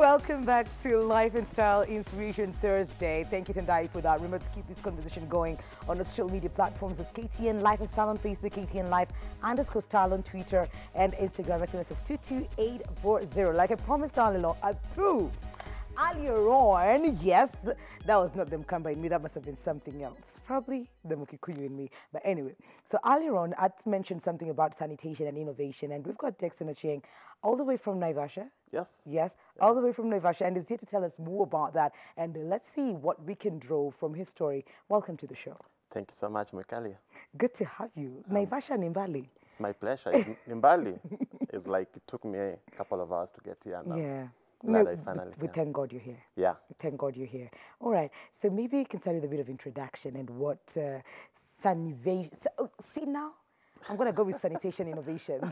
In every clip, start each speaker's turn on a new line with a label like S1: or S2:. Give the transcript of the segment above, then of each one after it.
S1: Welcome back to Life and Style Inspiration Thursday. Thank you, Tendai, for that. Remember to keep this conversation going on the social media platforms of KTN Life and Style on Facebook, KTN Life _ Style on Twitter and Instagram. SMS is 22840. Like I promised earlier on, yes, that was not them come by me. That must have been something else. Probably the Mukikuyu in me. But anyway, so earlier on, I mentioned something about sanitation and innovation, and we've got Dixon Ochieng all the way from Naivasha.
S2: Yes.
S1: Yes, all the way from Naivasha, and is here to tell us more about that. And let's see what we can draw from his story. Welcome to the show.
S2: Thank you so much, Mikalia.
S1: Good to have you. Naivasha, Nimbali.
S2: It's my pleasure. Nimbali. It's like it took me a couple of hours to get here. Now.
S1: Yeah.
S2: Glad I finally
S1: we thank God you're here.
S2: Yeah.
S1: Thank God you're here. All right. So maybe you can start with a bit of introduction and what sanitation. See now, I'm going to go with sanitation innovation.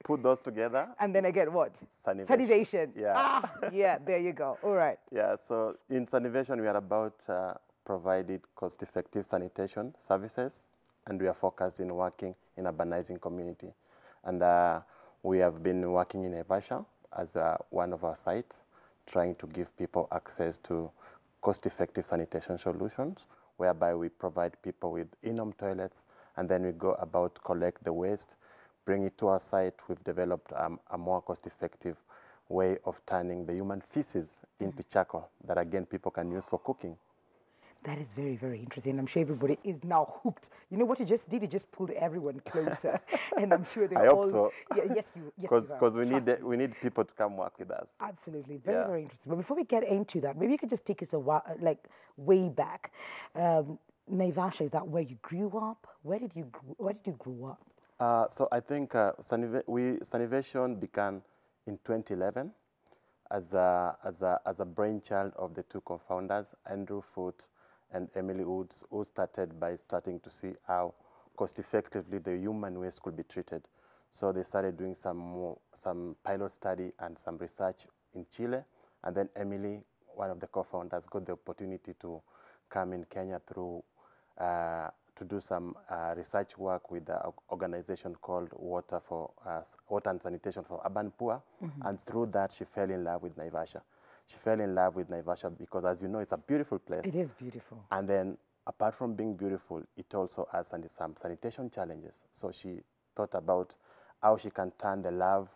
S2: Put those together.
S1: And then I get what?
S2: Sanivation. Yeah.
S1: Ah, yeah, there you go. All right.
S2: Yeah, so in Sanivation, we are about providing cost-effective sanitation services, and we are focused in working in urbanizing community. And we have been working in Naivasha as one of our sites, trying to give people access to cost-effective sanitation solutions, whereby we provide people with in-home toilets, and then we go about collect the waste, bring it to our site. We've developed a more cost-effective way of turning the human feces into charcoal that, again, people can use for cooking.
S1: That is very, very interesting. I'm sure everybody is now hooked. You know what you just did? You just pulled everyone closer, and I'm sure they're all.
S2: I hope so.
S1: Yeah, yes, you. Yes,
S2: because we need people to come work with us.
S1: Absolutely, very, very interesting. But before we get into that, maybe you could just take us a while, like way back. Naivasha, is that where you grew up? Where did you grow up?
S2: So I think Sanivation began in 2011 as a brainchild of the two co-founders, Andrew Foote and Emily Woods, who started by starting to see how cost-effectively the human waste could be treated. So they started doing some pilot study and some research in Chile, and then Emily, one of the co-founders, got the opportunity to come in Kenya through to do some research work with an organization called Water and Sanitation for Urban Poor, and through that she fell in love with Naivasha. She fell in love with Naivasha because, as you know, it's a beautiful place.
S1: It is beautiful.
S2: And then, apart from being beautiful, it also has some sanitation challenges. So she thought about how she can turn the love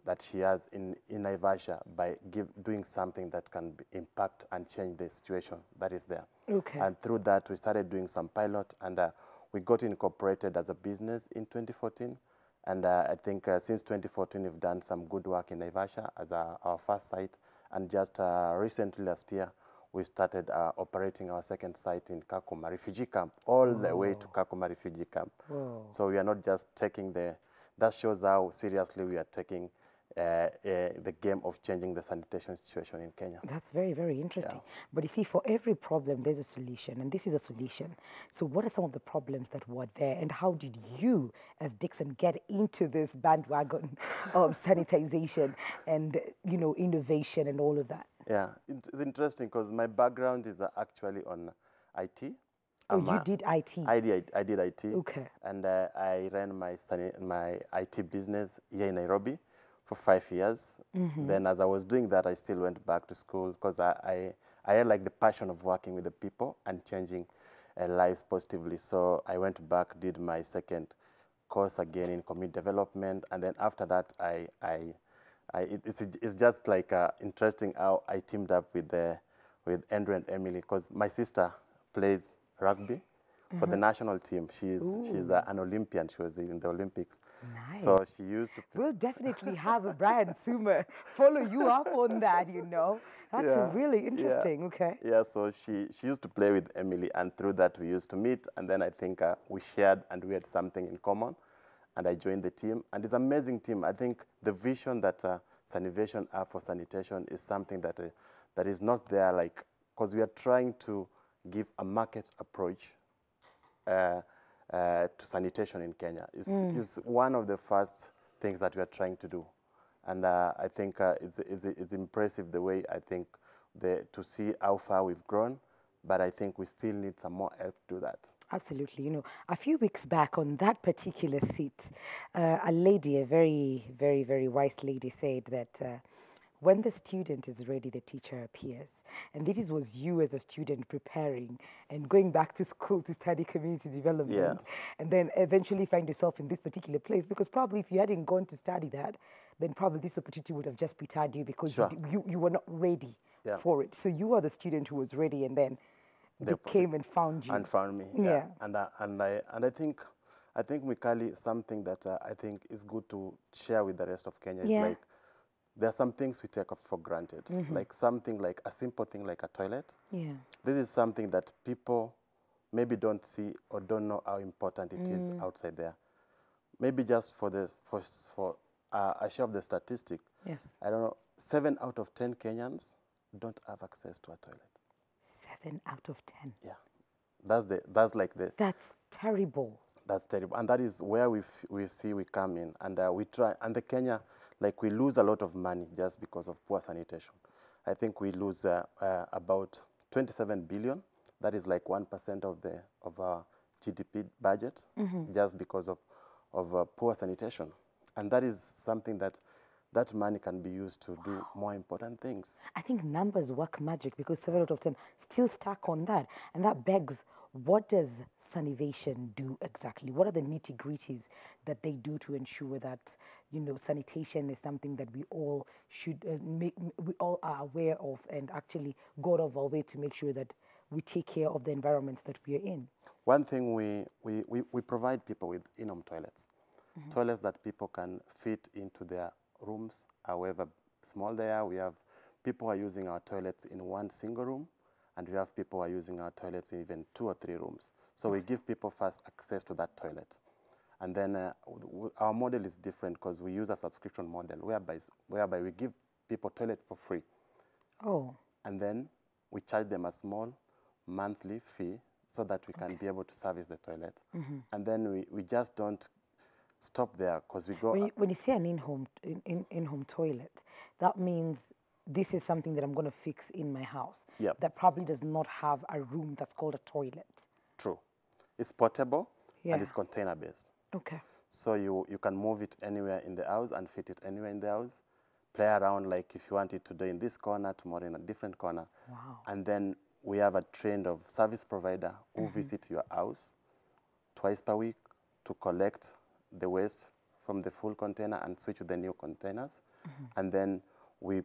S2: that she has in Naivasha by doing something that can impact and change the situation that is there.
S1: Okay.
S2: And through that, we started doing some pilot, and we got incorporated as a business in 2014. And I think since 2014, we've done some good work in Naivasha as our first site. And just recently, last year, we started operating our second site in Kakuma refugee camp, all the way to Kakuma refugee camp.
S1: Whoa.
S2: So we are not just taking that shows how seriously we are taking the game of changing the sanitation situation in Kenya.
S1: That's very, very interesting.
S2: Yeah.
S1: But you see, for every problem, there's a solution, and this is a solution. So what are some of the problems that were there, and how did you, as Dixon, get into this bandwagon of sanitization and, you know, innovation and all of that?
S2: Yeah, it's interesting because my background is actually on IT.
S1: Oh, you did IT?
S2: I did IT.
S1: Okay.
S2: And I ran my IT business here in Nairobi for 5 years. Then as I was doing that, I still went back to school because I had like the passion of working with the people and changing lives positively. So I went back, did my second course again in community development. And then after that, it's just like interesting how I teamed up with Andrew and Emily, because my sister plays rugby for the national team. She's an Olympian. She was in the Olympics.
S1: Nice.
S2: So she used to.
S1: We'll definitely have a Brian Sumer follow you up on that, you know. That's really interesting. Okay.
S2: Yeah, so she used to play with Emily, and through that we used to meet, and then I think we shared and we had something in common, and I joined the team, and it's an amazing team. I think the vision that Sanivation have for sanitation is something that is not there, like, because we are trying to give a market approach to sanitation in Kenya. It's one of the first things that we are trying to do. And I think it's impressive the way I think to see how far we've grown, but I think we still need some more help to do that.
S1: Absolutely. You know, a few weeks back on that particular seat, a lady, a very, very, very wise lady said that when the student is ready, the teacher appears. And this was you as a student preparing and going back to school to study community development, and then eventually find yourself in this particular place. Because probably if you hadn't gone to study that, then probably this opportunity would have just bettered you because
S2: Sure.
S1: you were not ready for it. So you are the student who was ready, and then they came and found you.
S2: And found me.
S1: Yeah.
S2: And I think Mikali, something that I think is good to share with the rest of Kenya is like there are some things we take for granted, like something like a simple thing like a toilet.
S1: Yeah.
S2: This is something that people maybe don't see or don't know how important it is outside there. Maybe just for a share of the statistic.
S1: Yes.
S2: I don't know, 7 out of 10 Kenyans don't have access to a toilet.
S1: 7 out of 10.
S2: Yeah, that's
S1: terrible.
S2: That's terrible, and that is where we see we come in, and we try, and the Kenya, like we lose a lot of money just because of poor sanitation. I think we lose about 27 billion. That is like 1% of our GDP budget, just because of poor sanitation, and that is something that money can be used to do more important things.
S1: I think numbers work magic, because 7 out of 10 still stuck on that. And that begs, what does Sanivation do exactly? What are the nitty-gritties that they do to ensure that, you know, sanitation is something that we all should we all are aware of, and actually go out of our way to make sure that we take care of the environments that we are in?
S2: One thing, we provide people with in-home toilets. Toilets that people can fit into their rooms, however small they are. We have people who are using our toilets in one single room, and we have people who are using our toilets in even 2 or 3 rooms. So we give people first access to that toilet. And then our model is different because we use a subscription model whereby we give people toilets for free.
S1: Oh.
S2: And then we charge them a small monthly fee so that we can be able to service the toilet. And then we just don't stop there, because we go.
S1: When you say an in-home toilet, that means this is something that I'm going to fix in my house.
S2: Yep.
S1: That probably does not have a room that's called a toilet.
S2: True. It's portable and it's container based.
S1: Okay.
S2: So you can move it anywhere in the house and fit it anywhere in the house. Play around, like if you want it today in this corner, tomorrow in a different corner.
S1: Wow.
S2: And then we have a trained of service provider who visit your house twice per week to collect the waste from the full container and switch to the new containers. And then we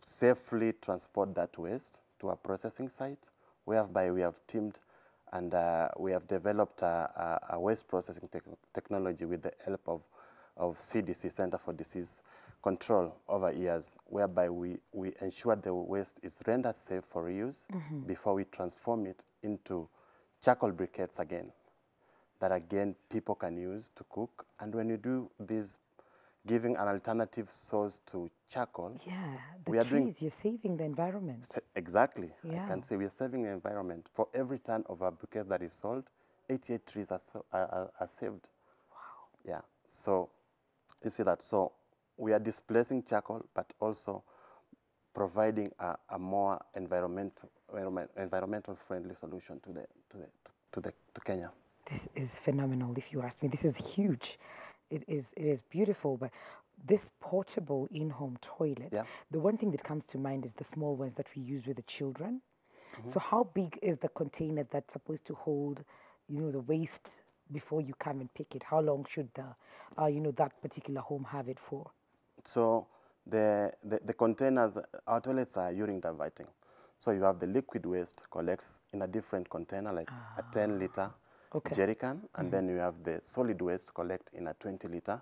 S2: safely transport that waste to a processing site, whereby we have teamed and we have developed a waste processing technology with the help of CDC, Center for Disease Control, over years, whereby we ensure the waste is rendered safe for reuse before we transform it into charcoal briquettes again, that again people can use to cook. And when you do this, giving an alternative source to charcoal,
S1: you're saving the environment.
S2: Exactly. I can say we are saving the environment. For every ton of our briquette that is sold, 88 trees are saved.
S1: Wow.
S2: Yeah. So you see that. So we are displacing charcoal, but also providing a more environmental friendly solution to Kenya.
S1: This is phenomenal, if you ask me. This is huge. It is beautiful, but this portable in-home toilet, the one thing that comes to mind is the small ones that we use with the children. So how big is the container that's supposed to hold, you know, the waste before you come and pick it? How long should the, you know, that particular home have it for?
S2: So the containers, our toilets are urine diverting. So you have the liquid waste collects in a different container, like a 10-liter jerry can, and then you have the solid waste collect in a 20-liter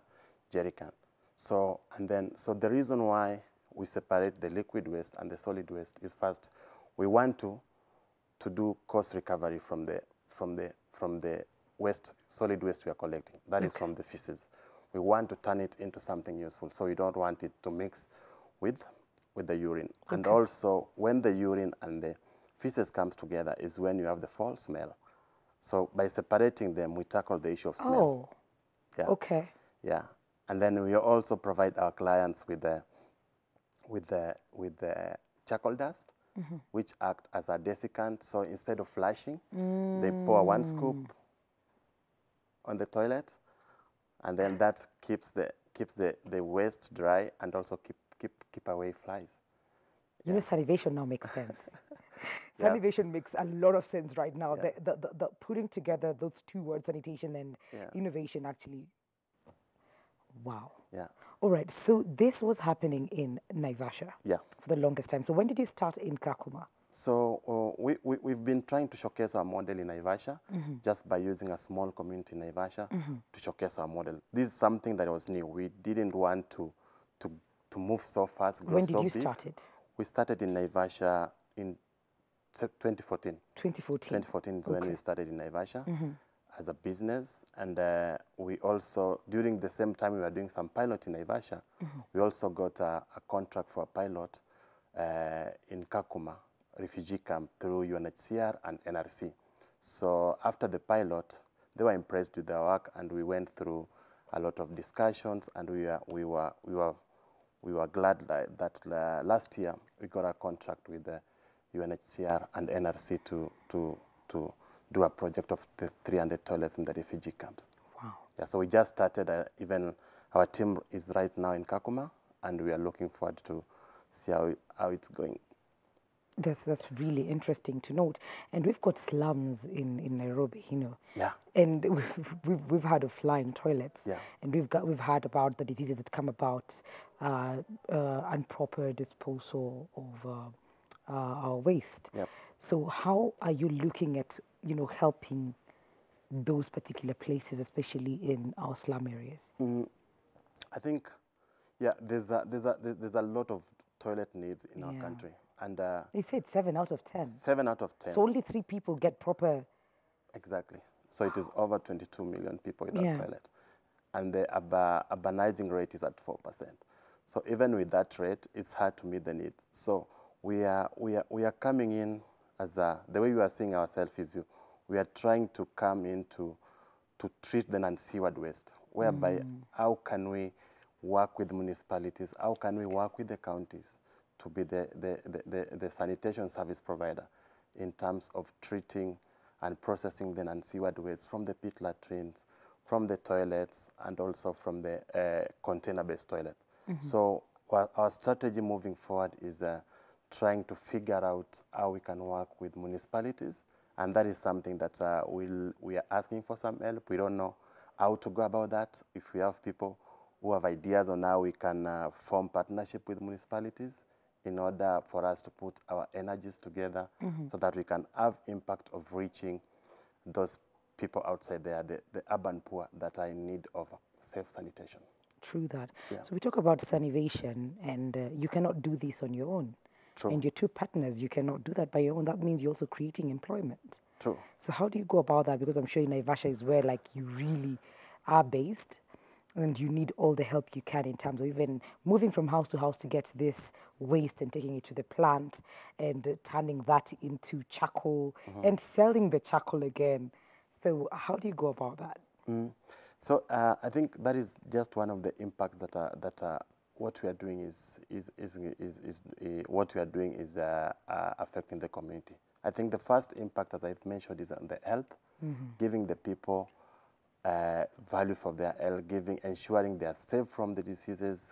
S2: jerry can. So the reason why we separate the liquid waste and the solid waste is, first, we want to do cost recovery from the waste, solid waste we are collecting. That is from the feces. We want to turn it into something useful, so we don't want it to mix with the urine. And also, when the urine and the feces comes together is when you have the foul smell. So by separating them, we tackle the issue of smell.
S1: Oh, okay.
S2: Yeah, and then we also provide our clients with the charcoal dust, which act as a desiccant. So instead of flushing, they pour 1 scoop on the toilet, and then that keeps the waste dry and also keep away flies.
S1: You know, salivation now makes sense.
S2: Yeah.
S1: Salivation makes a lot of sense right now.
S2: Yeah.
S1: The putting together those two words, sanitation and
S2: Yeah.
S1: innovation, actually. Wow.
S2: Yeah.
S1: All right. So this was happening in Naivasha
S2: Yeah.
S1: for the longest time. So when did you start in Kakuma?
S2: So we've been trying to showcase our model in Naivasha just by using a small community in Naivasha to showcase our model. This is something that was new. We didn't want to move so fast, grow
S1: When did
S2: so
S1: you
S2: big.
S1: start it?
S2: We started in Naivasha in 2014.
S1: 2014.
S2: 2014 is when we started in Naivasha as a business. And we also, during the same time we were doing some pilot in Naivasha, we also got a contract for a pilot in Kakuma refugee camp through UNHCR and NRC. So after the pilot, they were impressed with the work, and we went through a lot of discussions, and we were glad that last year we got a contract with the UNHCR and NRC to do a project of the 300 toilets in the refugee camps.
S1: Wow.
S2: Yeah, so we just started. Even our team is right now in Kakuma, and we are looking forward to see how it's going.
S1: That's really interesting to note. And we've got slums in Nairobi, you know.
S2: Yeah.
S1: And we've heard of flying toilets.
S2: Yeah.
S1: And we've heard about the diseases that come about, improper disposal of our waste.
S2: Yep.
S1: So how are you looking at, you know, helping those particular places, especially in our slum areas?
S2: I think, yeah, there's a lot of toilet needs in our country, and
S1: They said 7 out of 10.
S2: 7 out of 10.
S1: So only 3 people get proper.
S2: Exactly. So it is over 22 million people in that
S1: Yeah.
S2: toilet, and the urbanizing rate is at 4%. So even with that rate, it's hard to meet the need. So we are coming in as the way we are seeing ourselves is we are trying to come in to treat the non-seaward waste, whereby how can we work with municipalities, how can we work with the counties to be the sanitation service provider in terms of treating and processing the non-seaward waste from the pit latrines, from the toilets, and also from the container-based toilet. So our strategy moving forward is trying to figure out how we can work with municipalities, and that is something that we are asking for some help. We don't know how to go about that. If we have people who have ideas on how we can form partnership with municipalities in order for us to put our energies together so that we can have impact of reaching those people outside there, the urban poor that are in need of safe sanitation.
S1: True that.
S2: Yeah.
S1: So we talk about sanivation, and you cannot do this on your own.
S2: True.
S1: And your two partners, you cannot do that by your own. That means you're also creating employment.
S2: True.
S1: So how do you go about that? Because I'm sure Naivasha is where like you really are based, and you need all the help you can in terms of even moving from house to house to get this waste and taking it to the plant and turning that into charcoal and selling the charcoal again. So how do you go about that?
S2: So I think that is just one of the impacts that what we are doing is what we are doing is affecting the community. I think the first impact, as I've mentioned, is on the health, giving the people value for their health, ensuring they are safe from the diseases,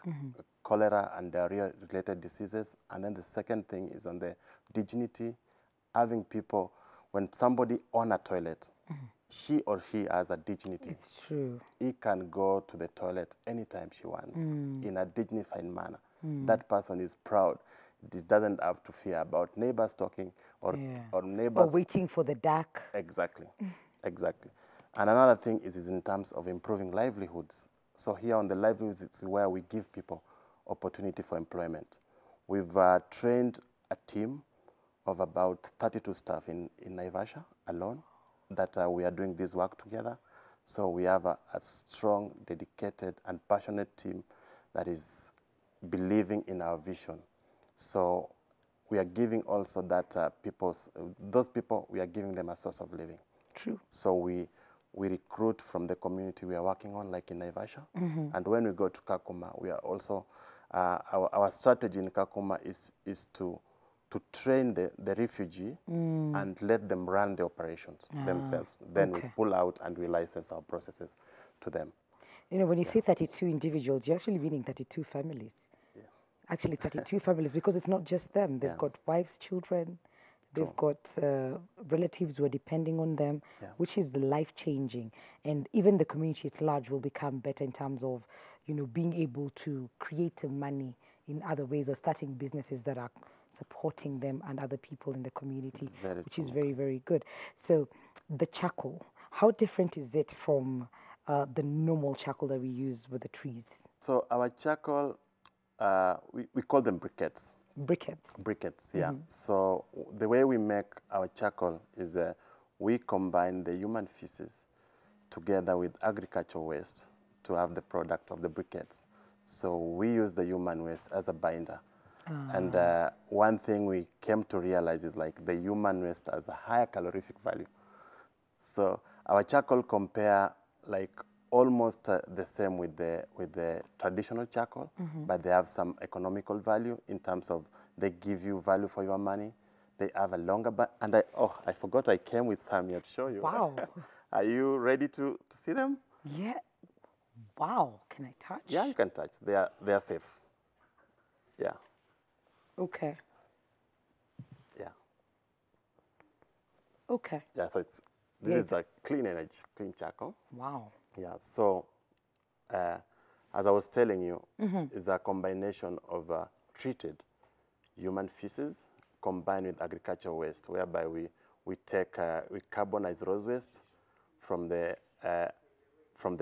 S2: cholera and diarrhea-related diseases. And then the second thing is on the dignity, having people, when somebody on a toilet, she or he has a dignity.
S1: It's true.
S2: He can go to the toilet anytime she wants in a dignified manner. That person is proud. It doesn't have to fear about neighbors talking or neighbors.
S1: Or waiting for the dark.
S2: Exactly, exactly. And another thing is in terms of improving livelihoods. So here on the livelihoods, it's where we give people opportunity for employment. We've trained a team of about 32 staff in Naivasha alone that we are doing this work together. So we have a strong, dedicated, and passionate team that is believing in our vision. So we are giving also that those people, we are giving them a source of living.
S1: True.
S2: So we recruit from the community we are working on, like in Naivasha. And when we go to Kakuma, we are also, our strategy in Kakuma is to train the refugee and let them run the operations themselves. Then we pull out and we license our processes to them.
S1: You know, when you say 32 individuals, you're actually meaning 32 families.
S2: Yeah.
S1: Actually, 32 families, because it's not just them. They've
S2: Yeah.
S1: got wives, children, they've
S2: True.
S1: got relatives who are depending on them,
S2: Yeah.
S1: which is life-changing. And even the community at large will become better in terms of, being able to create money in other ways or starting businesses that are supporting them and other people in the community,
S2: Very
S1: which is
S2: true.
S1: very, very good. So the charcoal, how different is it from the normal charcoal that we use with the trees?
S2: So our charcoal, we call them briquettes.
S1: Briquettes.
S2: Briquettes, yeah. So the way we make our charcoal is we combine the human feces together with agricultural waste to have the product of the briquettes. So we use the human waste as a binder. And one thing we came to realize is like the human waste has a higher calorific value. So our charcoal compare like almost the same with the traditional charcoal, but they have some economical value in terms of they give you value for your money. They have a longer, and I forgot I came with some here to show you.
S1: Wow.
S2: Are you ready to see them?
S1: Yeah. Wow. Can I touch?
S2: Yeah, you can touch. They are safe. Yeah,
S1: Okay.
S2: yeah,
S1: Okay.
S2: yeah. So this is a clean energy, clean charcoal.
S1: Wow.
S2: Yeah. So as I was telling you, it's a combination of treated human feces combined with agricultural waste, whereby we carbonize rose waste from the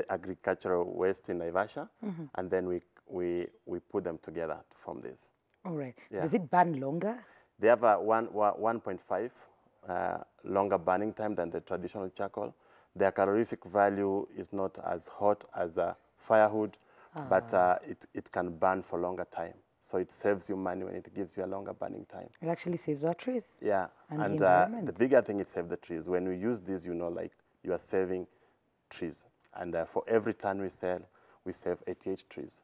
S2: agricultural waste in Naivasha, and then we put them together to form this.
S1: All right. So
S2: Yeah.
S1: does it burn longer?
S2: They have a 1.5 longer burning time than the traditional charcoal. Their calorific value is not as hot as firewood, but it can burn for longer time. So it saves you money when it gives you a longer burning time.
S1: It actually saves our trees.
S2: Yeah,
S1: And
S2: and
S1: the environment.
S2: the bigger thing, it saves the trees. When we use this, like you are saving trees. And for every ton we sell, we save 88 trees.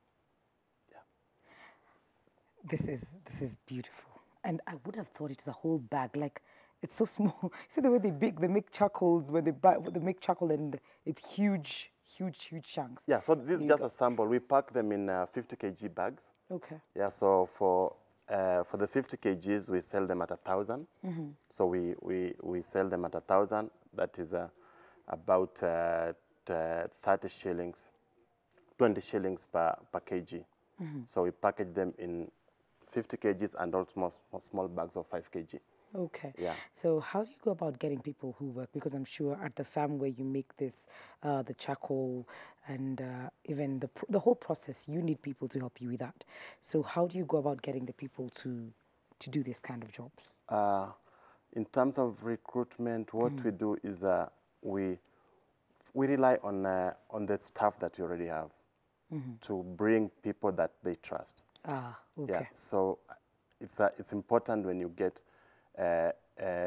S1: This is beautiful. And I would have thought it's a whole bag. Like, it's so small. See the way they make charcoals, when they make charcoal, and it's huge, huge, huge chunks.
S2: Yeah, so this is just a sample. We pack them in 50 kg bags.
S1: Okay.
S2: Yeah, so for the 50 kgs, we sell them at 1,000. So we sell them at 1,000. That is about 30 shillings, 20 shillings per kg. So we package them in 50 kgs and also small bags of 5 kg.
S1: Okay.
S2: Yeah.
S1: So how do you go about getting people who work? Because I'm sure at the farm where you make this, the charcoal and even the whole process, you need people to help you with that. So how do you go about getting the people to do this kind of jobs?
S2: In terms of recruitment, what we do is we rely on the staff that you already have to bring people that they trust.
S1: Ah, okay.
S2: Yeah. So it's important when you get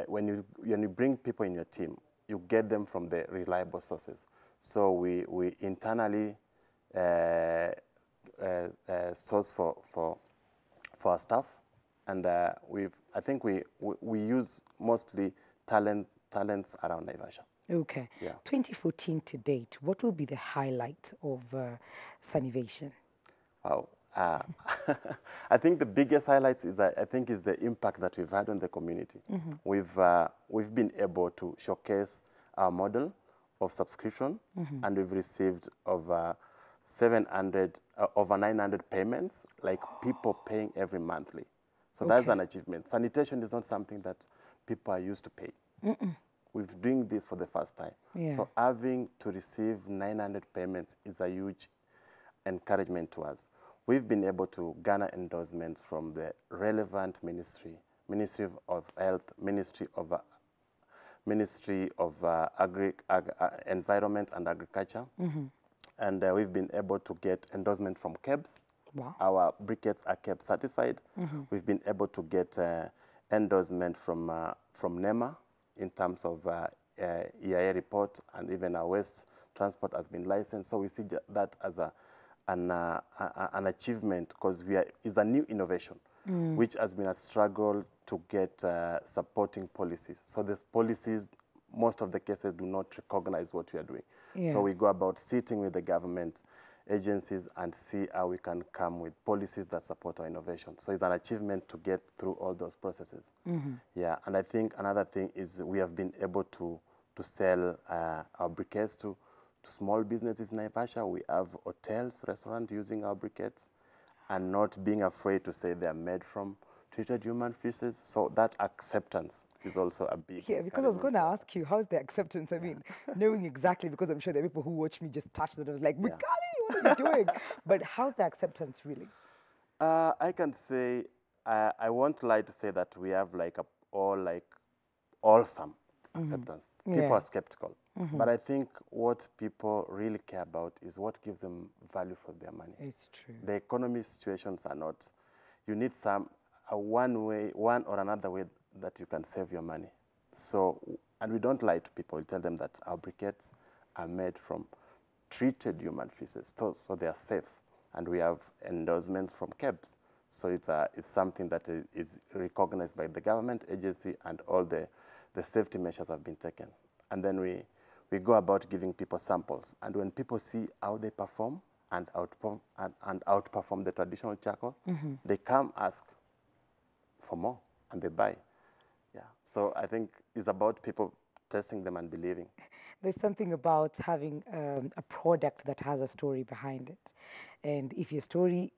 S2: when you bring people in your team, you get them from the reliable sources. So we internally source for our staff, and I think we use mostly talents around Naivasha.
S1: Okay.
S2: Yeah.
S1: 2014 to date, what will be the highlight of Sunivation?
S2: Wow. I think the biggest highlight is the impact that we've had on the community. We've been able to showcase our model of subscription, and we've received over 900 payments, like people paying every monthly. So that's an achievement. Sanitation is not something that people are used to pay. We're doing this for the first time.
S1: Yeah.
S2: So having to receive 900 payments is a huge encouragement to us. We've been able to garner endorsements from the relevant Ministry of Health, Ministry of Environment and Agriculture, and we've been able to get endorsement from KEBS.
S1: Wow.
S2: Our briquettes are KEBS certified. We've been able to get endorsement from NEMA in terms of EIA report, and even our waste transport has been licensed. So we see that as an achievement, because it's a new innovation, which has been a struggle to get supporting policies. So these policies, most of the cases, do not recognize what we are doing.
S1: Yeah.
S2: So we go about sitting with the government, agencies and see how we can come with policies that support our innovation. So it's an achievement to get through all those processes. Yeah, and I think another thing is we have been able to sell our briquettes to small businesses in Naivasha. We have hotels, restaurants using our briquettes and not being afraid to say they are made from treated human feces. So that acceptance is also a big
S1: Yeah, because I was going to ask you, how's the acceptance? I mean, knowing exactly, because I'm sure there are people who watch me just touch that. I was like, Mikali, what are you doing? But how's the acceptance really?
S2: I can say, I won't lie to say that we have like awesome acceptance. People are skeptical. But I think what people really care about is what gives them value for their money.
S1: It's true.
S2: The economy situations are not, you need one or another way that you can save your money. So, and we don't lie to people. We tell them that our briquettes are made from treated human feces, so they are safe. And we have endorsements from KEBS. So it's something that is recognized by the government agency, and all the safety measures have been taken. And then we go about giving people samples. And when people see how they perform and outperform the traditional charcoal, they come ask for more and they buy. Yeah. So I think it's about people testing them and believing.
S1: There's something about having a product that has a story behind it. And if your story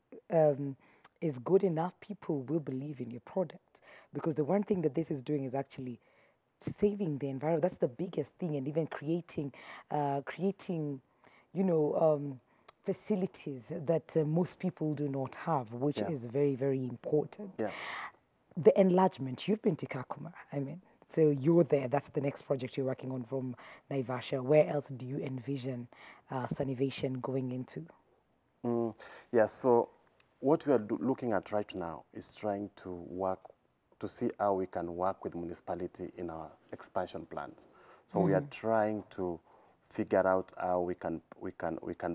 S1: is good enough, people will believe in your product. Because the one thing that this is doing is actually saving the environment. That's the biggest thing. And even creating, facilities that most people do not have, which is very, very important.
S2: Yeah.
S1: The enlargement, you've been to Kakuma, I mean. So you're there. That's the next project you're working on from Naivasha. Where else do you envision Sunivation going into?
S2: Yeah, so what we are looking at right now is trying to work to see how we can work with municipality in our expansion plans. So we are trying to figure out how we can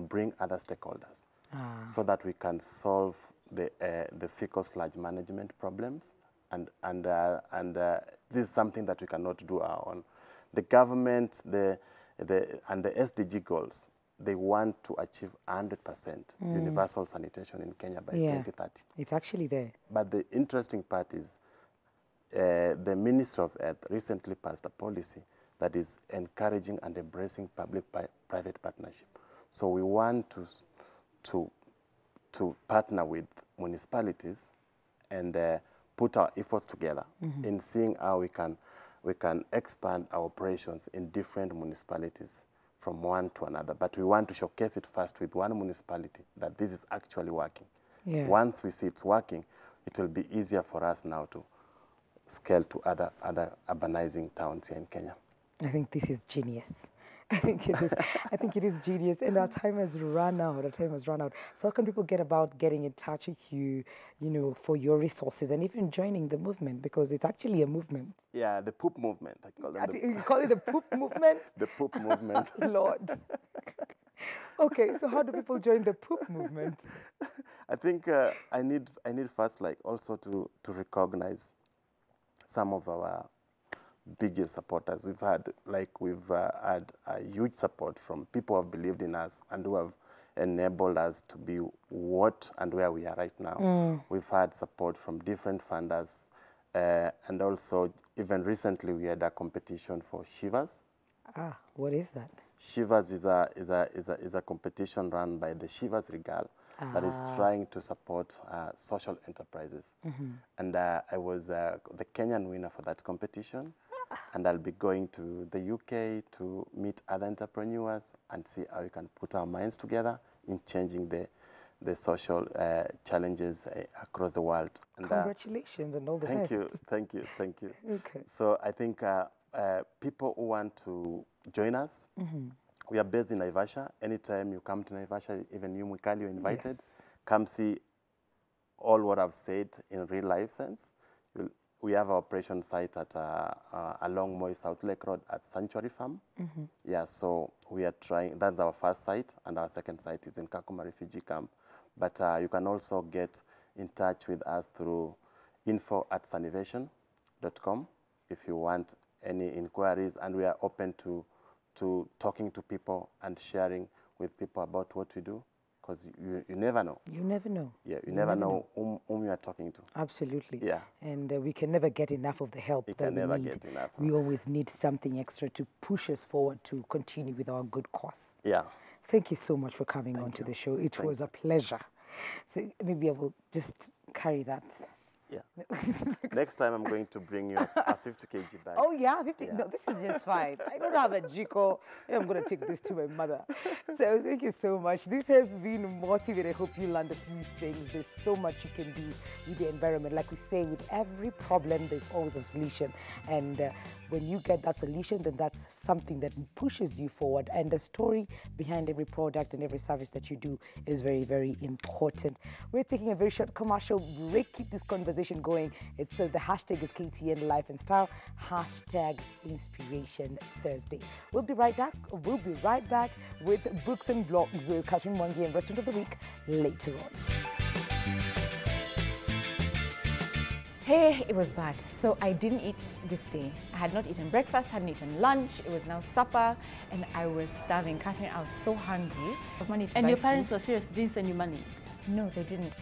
S2: bring other stakeholders so that we can solve the fecal sludge management problems. And this is something that we cannot do our own. The government, and the SDG goals, they want to achieve 100% universal sanitation in Kenya by 2030.
S1: It's actually there.
S2: But the interesting part is the Ministry of Health recently passed a policy that is encouraging and embracing public-private partnership. So we want to partner with municipalities and put our efforts together in seeing how we can expand our operations in different municipalities from one to another. But we want to showcase it first with one municipality that this is actually working.
S1: Yeah.
S2: Once we see it's working, it will be easier for us now to scale to other urbanizing towns here in Kenya.
S1: I think this is genius. I think it is. I think it is genius. And our time has run out. Our time has run out. So how can people getting in touch with you, for your resources and even joining the movement? Because it's actually a movement.
S2: Yeah, the poop movement. I call them.
S1: You call it the poop movement?
S2: The poop movement.
S1: Lord. Okay, so how do people join the poop movement?
S2: I think I need first also to recognize some of our biggest supporters. We've had a huge support from people who have believed in us and who have enabled us to be what and where we are right now. We've had support from different funders, and also even recently we had a competition for Shivers.
S1: Ah, what is that?
S2: Shivers is a competition run by the Shivers Regal that is trying to support social enterprises. And I was the Kenyan winner for that competition. And I'll be going to the UK to meet other entrepreneurs and see how we can put our minds together in changing the social challenges across the world. And,
S1: congratulations and all the best.
S2: Thank you.
S1: Okay.
S2: So I think people who want to join us, we are based in Naivasha. Anytime you come to Naivasha, even you, Mikali, you're invited. Yes. Come see all what I've said in real life sense. We have our operation site at along Moi South Lake Road at Sanctuary Farm. Yeah, so we are trying, that's our first site, and our second site is in Kakuma Refugee Camp. But you can also get in touch with us through info@sunivation.com if you want any inquiries, and we are open to talking to people and sharing with people about what we do because you never know.
S1: You never know.
S2: Yeah, you never know whom you are talking to.
S1: Absolutely.
S2: Yeah.
S1: And we can never get enough of the help
S2: You
S1: that
S2: can
S1: we
S2: never
S1: need.
S2: get enough.
S1: We always need something extra to push us forward to continue with our good cause.
S2: Yeah.
S1: Thank you so much for coming on to the show. It was a pleasure. So maybe I will just carry that.
S2: Yeah. Next time I'm going to bring you a 50 kg bag.
S1: Oh yeah, 50. Yeah. No, this is just fine. I don't have a Jiko. I'm going to take this to my mother. So thank you so much. This has been Motivate. I hope you learned a few things. There's so much you can do with the environment. Like we say, with every problem, there's always a solution. And when you get that solution, then that's something that pushes you forward. And the story behind every product and every service that you do is very, very important. We're taking a very short commercial break. Keep this conversation going. It's the hashtag is KTN Life and Style, hashtag Inspiration Thursday. We'll be right back. We'll be right back with Books and Blogs with Catherine Mwangi and Restaurant of the Week later on.
S3: Hey, it was bad. So I didn't eat this day. I had not eaten breakfast, hadn't eaten lunch. It was now supper, and I was starving. Catherine, I was so hungry.
S4: And your parents were serious, didn't send you money?
S3: No, they didn't.